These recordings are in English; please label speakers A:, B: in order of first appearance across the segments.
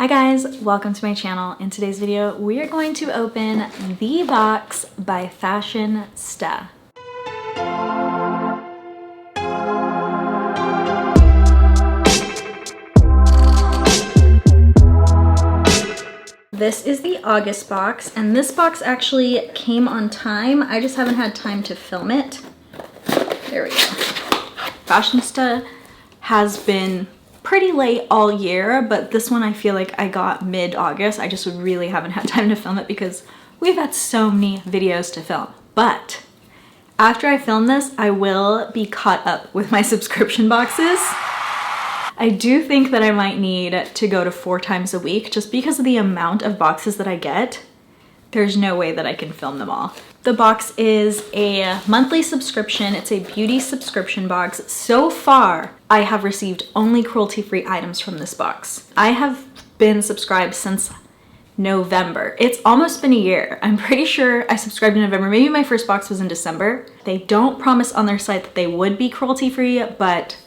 A: Hi guys, welcome to my channel. In today's video, we are going to open The Box by Fashionsta. This is the August box, and this box actually came on time. I just haven't had time to film it. There we go. Fashionsta has been pretty late all year, but this one I feel like I got mid-August. I just really haven't had time to film it because we've had so many videos to film. But after I film this, I will be caught up with my subscription boxes. I do think that I might need to go to 4 times a week just because of the amount of boxes that I get. There's no way that I can film them all. The box is a monthly subscription. It's a beauty subscription box. So far, I have received only cruelty-free items from this box. I have been subscribed since November. It's almost been a year. I'm pretty sure I subscribed in November. Maybe my first box was in December. They don't promise on their site that they would be cruelty-free, but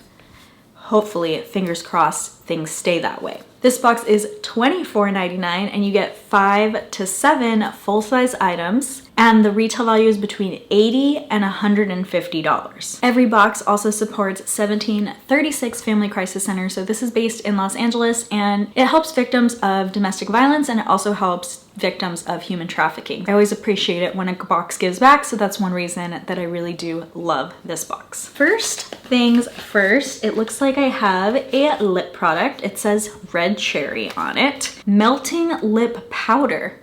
A: hopefully, fingers crossed, things stay that way. This box is $24.99 and you get 5 to 7 full-size items, and the retail value is between $80 and $150. Every box also supports 1736 Family Crisis Centers. So this is based in Los Angeles, and it helps victims of domestic violence, and it also helps victims of human trafficking. I always appreciate it when a box gives back, so that's one reason that I really do love this box. First things first, it looks like I have a lip product. It says Red Cherry on it. Melting lip powder.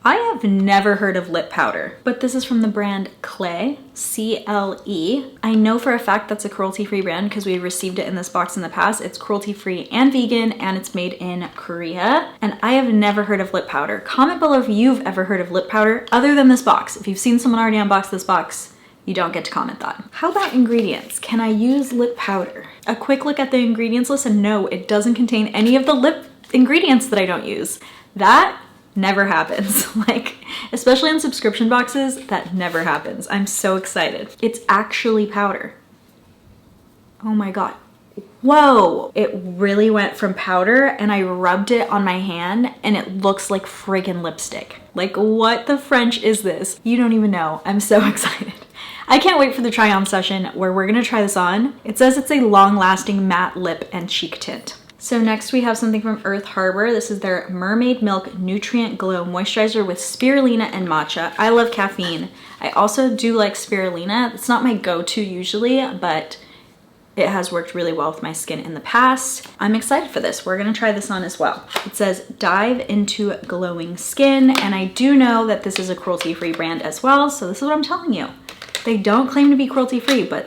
A: I have never heard of lip powder, but this is from the brand Clay, C-L-E. I know for a fact that's a cruelty-free brand because we received it in this box in the past. It's cruelty-free and vegan, and it's made in Korea. And I have never heard of lip powder. Comment below if you've ever heard of lip powder other than this box. If you've seen someone already unbox this box, you don't get to comment that. How about ingredients? Can I use lip powder? A quick look at the ingredients list, and no, it doesn't contain any of the lip ingredients that I don't use. That never happens. Like, especially in subscription boxes, that never happens. I'm so excited. It's actually powder. Oh my God. Whoa, it really went from powder, and I rubbed it on my hand and it looks like friggin' lipstick. Like, what the French is this? You don't even know. I'm so excited. I can't wait for the try on session where we're gonna try this on. It says it's a long lasting matte lip and cheek tint. So next we have something from Earth Harbor. This is their Mermaid Milk Nutrient Glow Moisturizer with spirulina and matcha. I love caffeine. I also do like spirulina. It's not my go-to usually, but it has worked really well with my skin in the past. I'm excited for this. We're gonna try this on as well. It says dive into glowing skin, and I do know that this is a cruelty-free brand as well, so this is what I'm telling you. They don't claim to be cruelty-free, but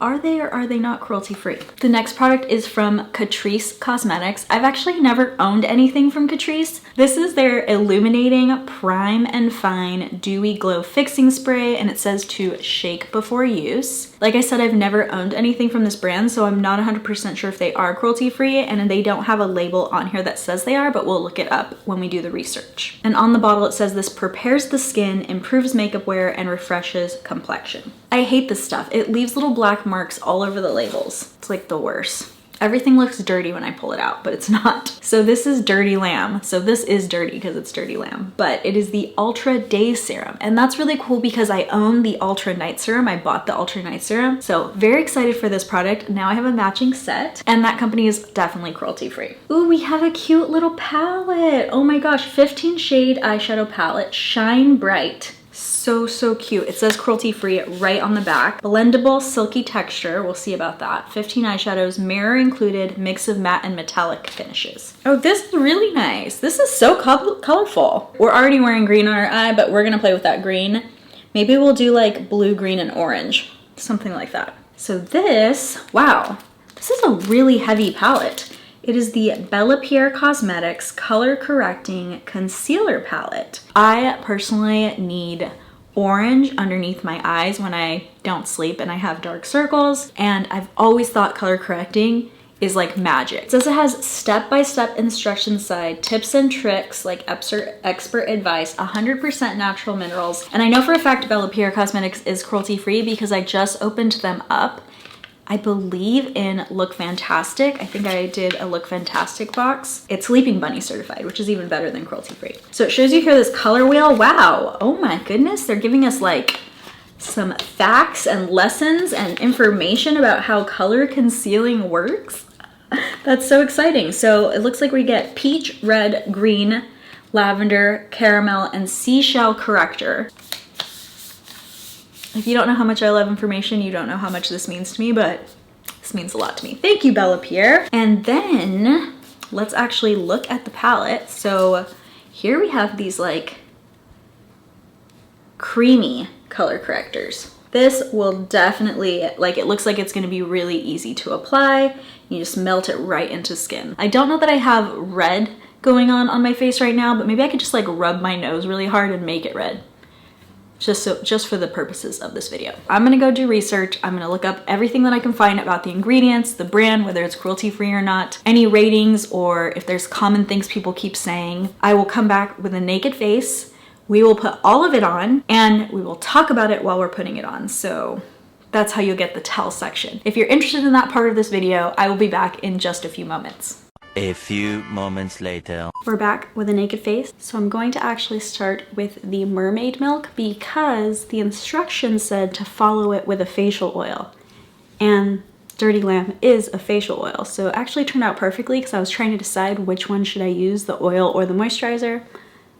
A: are they or are they not cruelty-free? The next product is from Catrice Cosmetics. I've actually never owned anything from Catrice. This is their Illuminating Prime and Fine Dewy Glow Fixing Spray, and it says to shake before use. Like I said, I've never owned anything from this brand, so I'm not 100% sure if they are cruelty-free, and they don't have a label on here that says they are, but we'll look it up when we do the research. And on the bottle it says this prepares the skin, improves makeup wear, and refreshes complexion. I hate this stuff. It leaves little black marks all over the labels. It's like the worst. Everything looks dirty when I pull it out, but it's not. So this is Dirty Lamb. So this is dirty because it's Dirty Lamb, but it is the Ultra Day Serum. And that's really cool because I own the Ultra Night Serum. I bought the Ultra Night Serum. So very excited for this product. Now I have a matching set, and that company is definitely cruelty-free. Ooh, we have a cute little palette. Oh my gosh, 15 shade eyeshadow palette, Shine Bright. So cute. It says cruelty-free right on the back. Blendable, silky texture. We'll see about that. 15 eyeshadows, mirror included, mix of matte and metallic finishes. Oh, this is really nice. This is so colorful. We're already wearing green on our eye, but we're gonna play with that green. Maybe we'll do like blue, green, and orange. Something like that. So this, wow, this is a really heavy palette. It is the Bella Pierre Cosmetics Color Correcting Concealer Palette. I personally need orange underneath my eyes when I don't sleep and I have dark circles, and I've always thought color correcting is like magic. It says it has step-by-step instructions side, tips and tricks, like expert advice, 100% natural minerals. And I know for a fact Bella Pierre Cosmetics is cruelty-free because I just opened them up I believe in Look Fantastic. I think I did a Look Fantastic box. It's Sleeping Bunny certified, which is even better than cruelty-free. So it shows you here this color wheel. Wow, oh my goodness, they're giving us like some facts and lessons and information about how color concealing works. That's so exciting. So it looks like we get peach, red, green, lavender, caramel, and seashell corrector. If you don't know how much I love information, you don't know how much this means to me, but this means a lot to me. Thank you, Bella Pierre. And then let's actually look at the palette. So here we have these like creamy color correctors. This will definitely, like, it looks like it's gonna be really easy to apply. You just melt it right into skin. I don't know that I have red going on my face right now, but maybe I could just like rub my nose really hard and make it red. Just for the purposes of this video. I'm gonna go do research. I'm gonna look up everything that I can find about the ingredients, the brand, whether it's cruelty-free or not, any ratings, or if there's common things people keep saying. I will come back with a naked face. We will put all of it on and we will talk about it while we're putting it on. So that's how you'll get the tell section. If you're interested in that part of this video, I will be back in just a few moments.
B: A few moments later.
A: We're back with a naked face. So I'm going to actually start with the mermaid milk because the instructions said to follow it with a facial oil. And Dirty Lamb is a facial oil. So it actually turned out perfectly because I was trying to decide which one should I use, the oil or the moisturizer.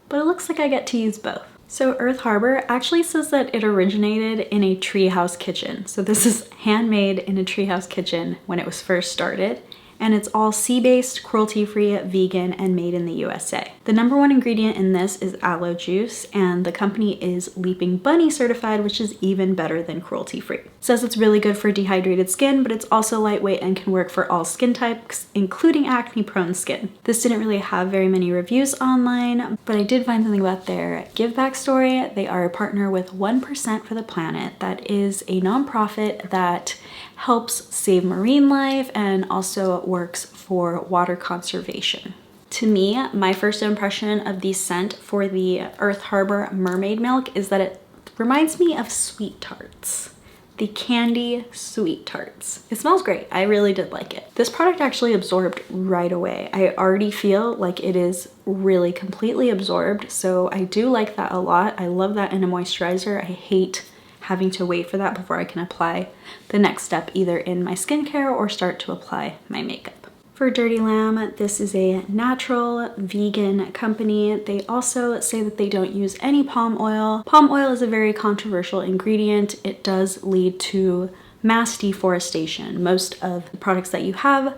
A: But it looks like I get to use both. So Earth Harbor actually says that it originated in a treehouse kitchen. So this is handmade in a treehouse kitchen when it was first started. And it's all sea-based, cruelty-free, vegan, and made in the USA. The #1 ingredient in this is aloe juice, and the company is Leaping Bunny certified, which is even better than cruelty-free. It says it's really good for dehydrated skin, but it's also lightweight and can work for all skin types, including acne-prone skin. This didn't really have very many reviews online, but I did find something about their give back story. They are a partner with 1% for the Planet. That is a nonprofit that helps save marine life and also works for water conservation. To me, my first impression of the scent for the Earth Harbor Mermaid Milk is that it reminds me of sweet tarts. The candy sweet tarts. It smells great. I really did like it. This product actually absorbed right away. I already feel like it is really completely absorbed, so I do like that a lot. I love that in a moisturizer. I hate having to wait for that before I can apply the next step either in my skincare or start to apply my makeup. For Dirty Lamb, this is a natural vegan company. They also say that they don't use any palm oil. Palm oil is a very controversial ingredient. It does lead to mass deforestation. Most of the products that you have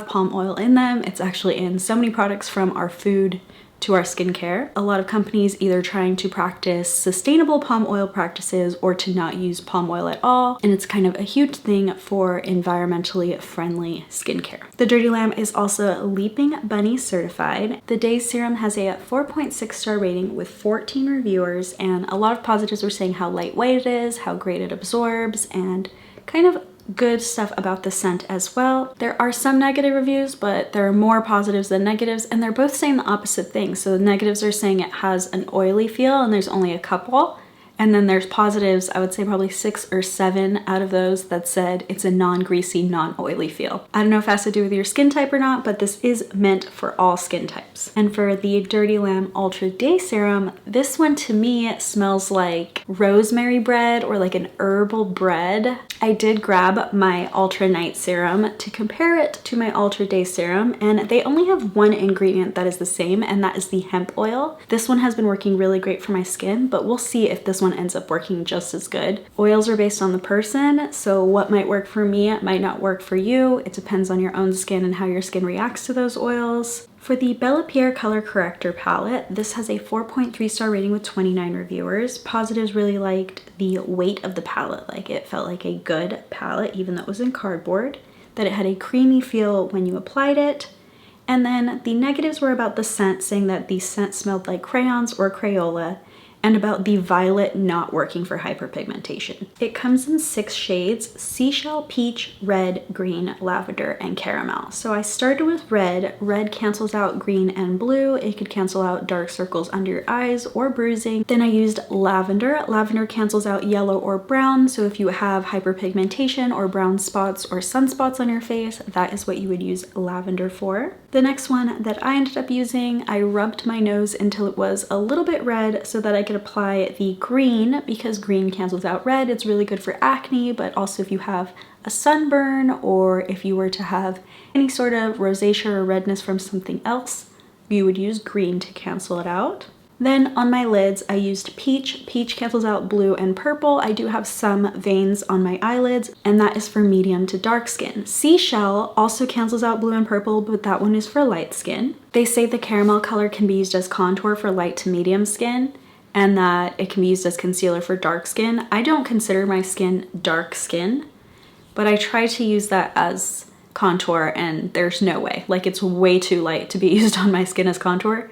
A: palm oil in them. It's actually in so many products from our food to our skincare. A lot of companies either trying to practice sustainable palm oil practices or to not use palm oil at all, and it's kind of a huge thing for environmentally friendly skincare. The Dirty Lamb is also Leaping Bunny certified. The Day Serum has a 4.6 star rating with 14 reviewers, and a lot of positives were saying how lightweight it is, how great it absorbs, and kind of good stuff about the scent as well. There are some negative reviews, but there are more positives than negatives, and they're both saying the opposite thing. So the negatives are saying it has an oily feel and there's only a couple, and then there's positives, I would say probably 6 or 7 out of those that said it's a non-greasy, non-oily feel. I don't know if it has to do with your skin type or not, but this is meant for all skin types. And for the Dirty Lamb Ultra Day Serum, this one to me smells like rosemary bread or like an herbal bread. I did grab my Ultra Night Serum to compare it to my Ultra Day Serum, and they only have one ingredient that is the same, and that is the hemp oil. This one has been working really great for my skin, but we'll see if this one ends up working just as good. Oils are based on the person, so what might work for me might not work for you. It depends on your own skin and how your skin reacts to those oils. For the Bella Pierre Color Corrector palette, this has a 4.3 star rating with 29 reviewers. Positives really liked the weight of the palette, like it felt like a good palette even though it was in cardboard, that it had a creamy feel when you applied it. And then the negatives were about the scent, saying that the scent smelled like crayons or Crayola, and about the violet not working for hyperpigmentation. It comes in 6 shades: seashell, peach, red, green, lavender, and caramel. So I started with red. Red cancels out green and blue. It could cancel out dark circles under your eyes or bruising. Then I used lavender. Lavender cancels out yellow or brown. So if you have hyperpigmentation or brown spots or sunspots on your face, that is what you would use lavender for. The next one that I ended up using, I rubbed my nose until it was a little bit red so that I could apply the green, because green cancels out red. It's really good for acne, but also if you have a sunburn or if you were to have any sort of rosacea or redness from something else, you would use green to cancel it out. Then on my lids, I used peach. Peach cancels out blue and purple. I do have some veins on my eyelids, and that is for medium to dark skin. Seashell also cancels out blue and purple, but that one is for light skin. They say the caramel color can be used as contour for light to medium skin, and that it can be used as concealer for dark skin. I don't consider my skin dark skin, but I try to use that as contour, and there's no way. Like, it's way too light to be used on my skin as contour.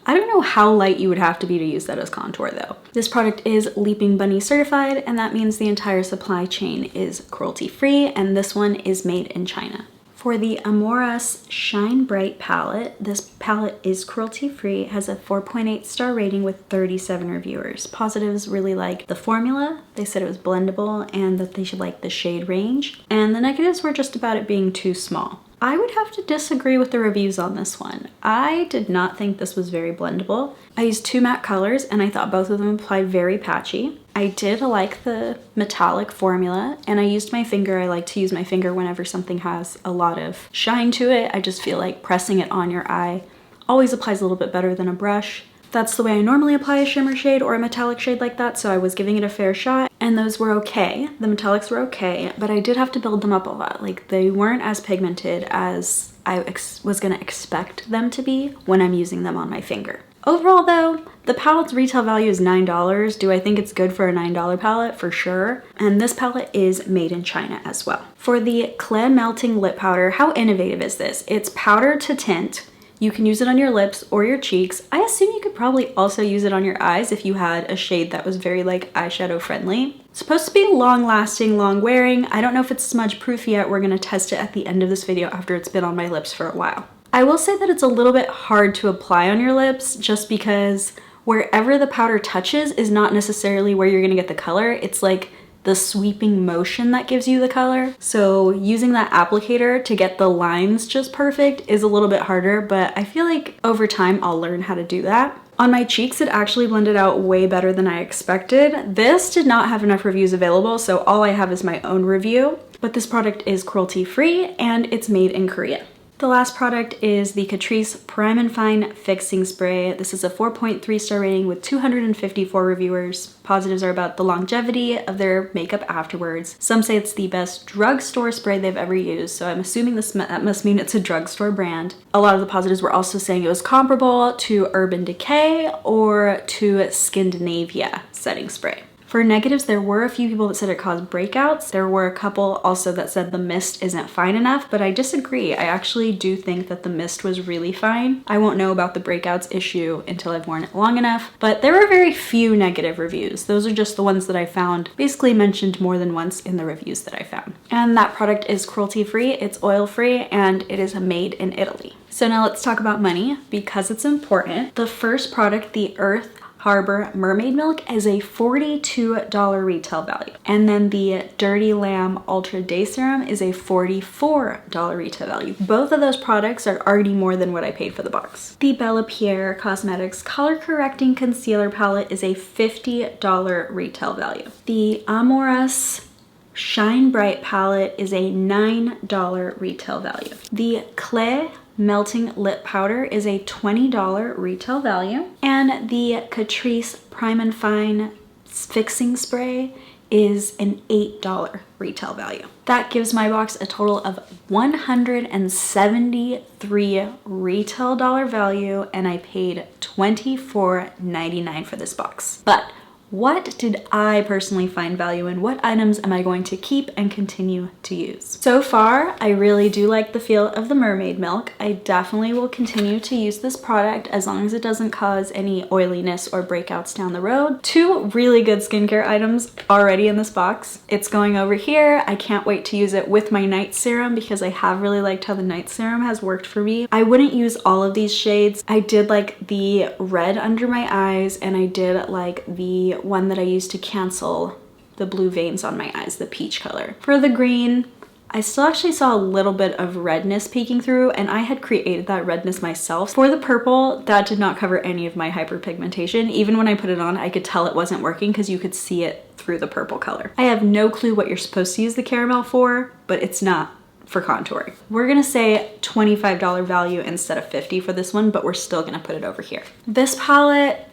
A: I don't know how light you would have to be to use that as contour though. This product is Leaping Bunny certified, and that means the entire supply chain is cruelty-free, and this one is made in China. For the Amoras Shine Bright palette, this palette is cruelty-free, has a 4.8 star rating with 37 reviewers. Positives really like the formula. They said it was blendable and that they should like the shade range. And the negatives were just about it being too small. I would have to disagree with the reviews on this one. I did not think this was very blendable. I used 2 matte colors and I thought both of them applied very patchy. I did like the metallic formula, and I used my finger. I like to use my finger whenever something has a lot of shine to it. I just feel like pressing it on your eye always applies a little bit better than a brush. That's the way I normally apply a shimmer shade or a metallic shade like that, so I was giving it a fair shot, and those were okay. The metallics were okay, but I did have to build them up a lot. Like, they weren't as pigmented as I was gonna expect them to be when I'm using them on my finger. Overall though, the palette's retail value is $9. Do I think it's good for a $9 palette? For sure. And this palette is made in China as well. For the Clay Melting Lip Powder, how innovative is this? It's powder to tint. You can use it on your lips or your cheeks. I assume you could probably also use it on your eyes if you had a shade that was very like eyeshadow friendly. It's supposed to be long lasting, long wearing. I don't know if it's smudge proof yet. We're gonna test it at the end of this video after it's been on my lips for a while. I will say that it's a little bit hard to apply on your lips just because wherever the powder touches is not necessarily where you're gonna get the color. It's like the sweeping motion that gives you the color. So using that applicator to get the lines just perfect is a little bit harder, but I feel like over time I'll learn how to do that. On my cheeks, it actually blended out way better than I expected. This did not have enough reviews available, so all I have is my own review, but this product is cruelty-free and it's made in Korea. The last product is the Catrice Prime and Fine Fixing Spray. This is a 4.3 star rating with 254 reviewers. Positives are about the longevity of their makeup afterwards. Some say it's the best drugstore spray they've ever used, so I'm assuming that must mean it's a drugstore brand. A lot of the positives were also saying it was comparable to Urban Decay or to Scandinavia setting spray. For negatives, there were a few people that said it caused breakouts. There were a couple also that said the mist isn't fine enough, but I disagree. I actually do think that the mist was really fine. I won't know about the breakouts issue until I've worn it long enough, but there were very few negative reviews. Those are just the ones that I found basically mentioned more than once in the reviews that I found. And that product is cruelty-free, it's oil-free, and it is made in Italy. So now let's talk about money because it's important. The first product, the Earth Harbor Mermaid Milk, is a $42 retail value. And then the Dirty Lamb Ultra Day Serum is a $44 retail value. Both of those products are already more than what I paid for the box. The Bella Pierre Cosmetics Color Correcting Concealer Palette is a $50 retail value. The Amoras Shine Bright Palette is a $9 retail value. The Clay Melting Lip Powder is a $20 retail value, and the Catrice Prime and Fine Fixing Spray is an $8 retail value. That gives my box a total of $173 retail dollar value, and I paid $24.99 for this box. But what did I personally find value in? What items am I going to keep and continue to use? So far, I really do like the feel of the mermaid milk. I definitely will continue to use this product as long as it doesn't cause any oiliness or breakouts down the road. 2 really good skincare items already in this box. It's going over here. I can't wait to use it with my night serum because I have really liked how the night serum has worked for me. I wouldn't use all of these shades. I did like the red under my eyes, and I did like the one that I used to cancel the blue veins on my eyes, the peach color. For the green, I still actually saw a little bit of redness peeking through, and I had created that redness myself. For the purple, that did not cover any of my hyperpigmentation. Even when I put it on, I could tell it wasn't working because you could see it through the purple color. I have no clue what you're supposed to use the caramel for, but it's not for contouring. We're gonna say $25 value instead of $50 for this one, but we're still gonna put it over here. This palette,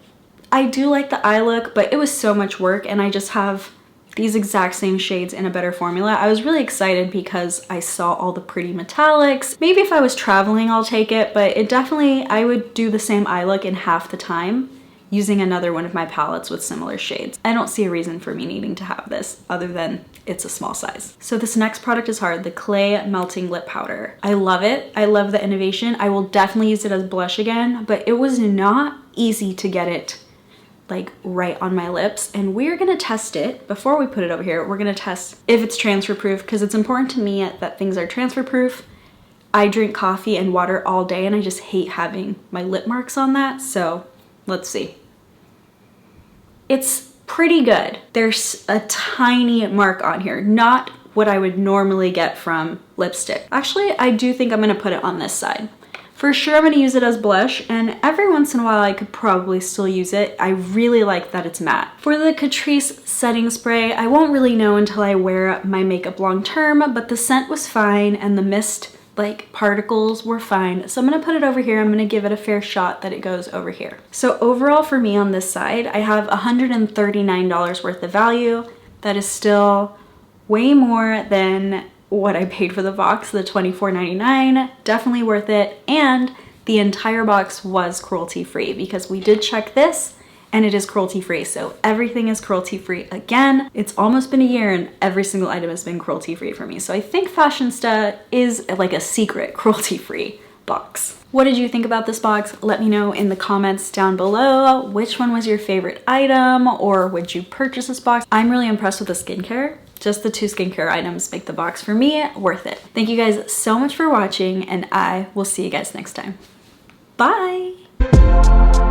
A: I do like the eye look, but it was so much work, and I just have these exact same shades in a better formula. I was really excited because I saw all the pretty metallics. Maybe if I was traveling, I'll take it, but it definitely, I would do the same eye look in half the time using another one of my palettes with similar shades. I don't see a reason for me needing to have this other than it's a small size. So this next product is hard, the Clay Melting Lip Powder. I love it. I love the innovation. I will definitely use it as blush again, but it was not easy to get it like right on my lips, and we're gonna test it. Before we put it over here, we're gonna test if it's transfer proof, because it's important to me that things are transfer proof. I drink coffee and water all day, and I just hate having my lip marks on that, so let's see. It's pretty good. There's a tiny mark on here, not what I would normally get from lipstick. Actually, I do think I'm gonna put it on this side. For sure, I'm gonna use it as blush, and every once in a while I could probably still use it. I really like that it's matte. For the Catrice setting spray, I won't really know until I wear my makeup long term, but the scent was fine and the mist like particles were fine. So I'm gonna put it over here. I'm gonna give it a fair shot that it goes over here. So overall for me on this side, I have $139 worth of value. That is still way more than what I paid for the box, the $24.99, definitely worth it. And the entire box was cruelty-free because we did check this and it is cruelty-free. So everything is cruelty-free again. It's almost been a year and every single item has been cruelty-free for me. So I think Fashionsta is like a secret cruelty-free box. What did you think about this box? Let me know in the comments down below. Which one was your favorite item, or would you purchase this box? I'm really impressed with the skincare. Just the 2 skincare items make the box for me worth it. Thank you guys so much for watching, and I will see you guys next time. Bye!